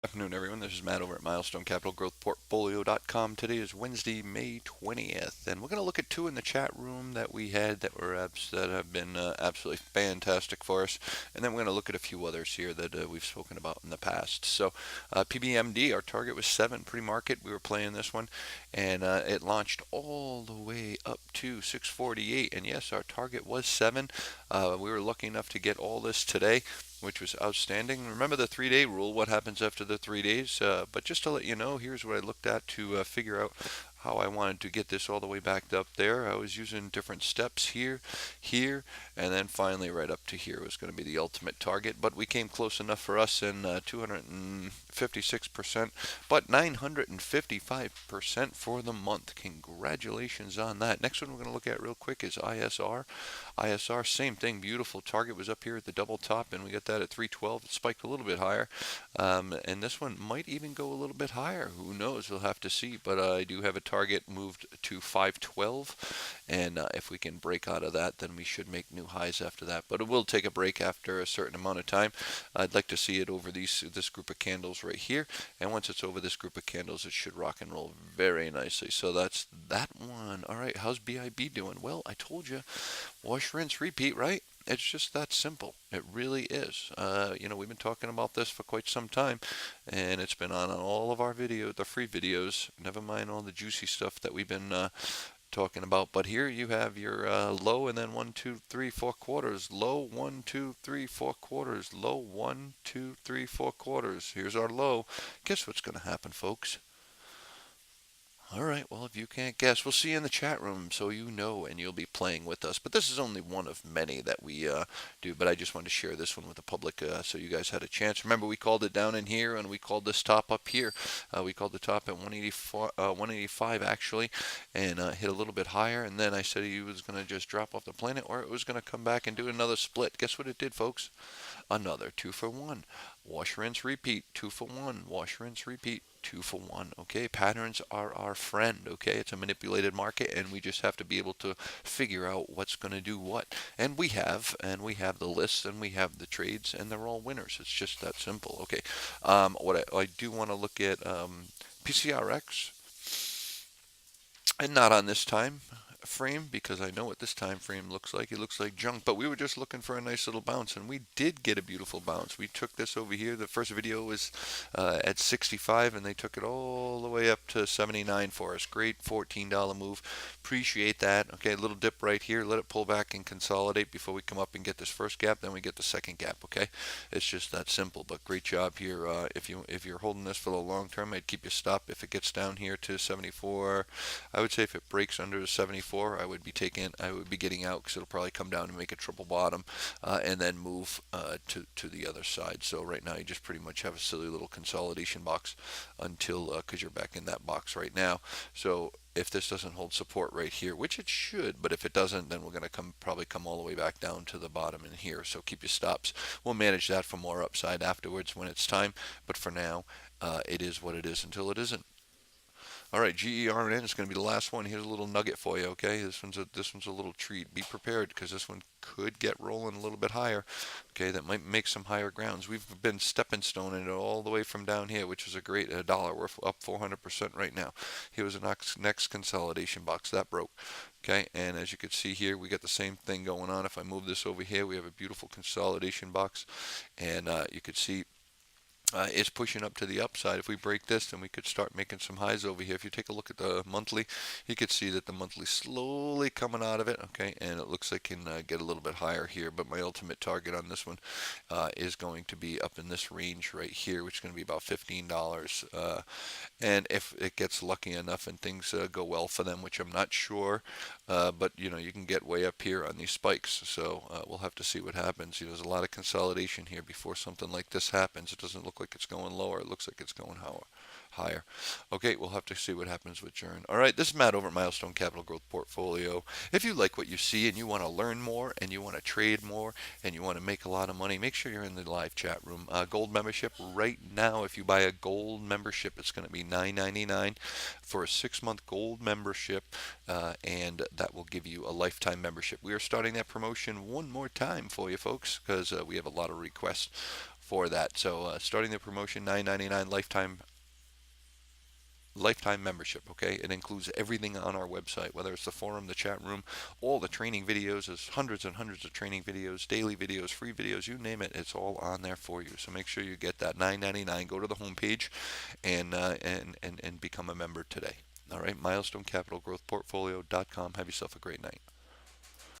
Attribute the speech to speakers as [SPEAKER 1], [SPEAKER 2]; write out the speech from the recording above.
[SPEAKER 1] Afternoon, everyone. This is Matt over at Milestone Capital Growth Portfolio.com. Today is Wednesday, May 20th, and we're going to look at two in the chat room that we had that have been absolutely fantastic for us, and then we're going to look at a few others here that we've spoken about in the past. So, PBMD, our target was 7 pre-market. We were playing this one, and it launched all the way up to 648. And yes, our target was 7. We were lucky enough to get all this today, which was outstanding. Remember the 3-day rule, what happens after the 3 days? But just to let you know, here's what I looked at to figure out how I wanted to get this all the way back up there. I was using different steps here, here, and then finally right up to here was going to be the ultimate target. But we came close enough for us in 256%, but 955% for the month. Congratulations on that. Next one we're going to look at real quick is ISR. ISR, same thing, beautiful. Target was up here at the double top, and we got that at 312. It spiked a little bit higher, and this one might even go a little bit higher. Who knows? We'll have to see. But I do have a target moved to 512, and if we can break out of that, then we should make new highs after that. But it will take a break after a certain amount of time. I'd like to see it over this group of candles right here, and once it's over this group of candles, it should rock and roll very nicely. So that's that one. All right, how's BIB doing? Well, I told you, wash, rinse, repeat, right? It's just that simple. It really is. We've been talking about this for quite some time, and it's been on all of our the free videos. Never mind all the juicy stuff that we've been talking about. But here you have your low, and then 1, 2, 3, 4 quarters. Low, 1, 2, 3, 4 quarters. Low, 1, 2, 3, 4 quarters. Here's our low. Guess what's going to happen, folks? All right, well, if you can't guess, we'll see you in the chat room so you know and you'll be playing with us. But this is only one of many that we do, but I just wanted to share this one with the public so you guys had a chance. Remember, we called it down in here and we called this top up here. We called the top at 184, 185 actually, and hit a little bit higher. And then I said he was going to just drop off the planet or it was going to come back and do another split. Guess what it did, folks? Another 2 for 1. Wash, rinse, repeat. 2 for 1. Wash, rinse, repeat. 2 for 1. Okay, patterns are our friend. Okay, it's a manipulated market, and we just have to be able to figure out what's going to do what. And we have the lists, and we have the trades, and they're all winners. It's just that simple. Okay, what I do want to look at PCRX, and not on this time frame because I know what this time frame looks like. It looks like junk, but we were just looking for a nice little bounce, and we did get a beautiful bounce. We took this over here. The first video was at 65, and they took it all the way up to 79 for us. Great $14 move. Appreciate that. Okay, a little dip right here. Let it pull back and consolidate before we come up and get this first gap. Then we get the second gap. Okay, it's just that simple. But great job here. If you're holding this for the long term, I'd keep your stop. If it gets down here to 74, I would say if it breaks under the 74, I would be getting out because it'll probably come down and make a triple bottom, and then move to the other side. So right now you just pretty much have a silly little consolidation box until because you're back in that box right now. So if this doesn't hold support right here, which it should, but if it doesn't, then we're going to probably come all the way back down to the bottom in here. So keep your stops. We'll manage that for more upside afterwards when it's time. But for now, it is what it is until it isn't. All right, GERN is going to be the last one. Here's a little nugget for you, okay? This one's a little treat. Be prepared because this one could get rolling a little bit higher. Okay, that might make some higher grounds. We've been stepping stoning it all the way from down here, which is a great dollar. We're up 400% right now. Here was the next consolidation box that broke. Okay, and as you can see here, we got the same thing going on. If I move this over here, we have a beautiful consolidation box, and you could see is pushing up to the upside. If we break this, then we could start making some highs over here. If you take a look at the monthly, you could see that the monthly slowly coming out of it, okay, and it looks like it can get a little bit higher here, but my ultimate target on this one is going to be up in this range right here, which is going to be about $15. And if it gets lucky enough and things go well for them, which I'm not sure, but you can get way up here on these spikes, so we'll have to see what happens. There's a lot of consolidation here before something like this happens. It doesn't look like it's going lower. It looks like it's going higher. Okay, we'll have to see what happens with Jern. All right, this is Matt over at Milestone Capital Growth Portfolio. If you like what you see and you want to learn more and you want to trade more and you want to make a lot of money, make sure you're in the live chat room. Gold membership right now. If you buy a gold membership, it's going to be $9.99 for a 6-month gold membership, and that will give you a lifetime membership. We are starting that promotion one more time for you folks because we have a lot of requests for that. So starting the promotion, $9.99 lifetime membership. Okay, it includes everything on our website, whether it's the forum, the chat room, all the training videos. There's hundreds and hundreds of training videos, daily videos, free videos, you name it. It's all on there for you. So make sure you get that $9.99. Go to the homepage and become a member today. All right, milestonecapitalgrowthportfolio.com. Have yourself a great night.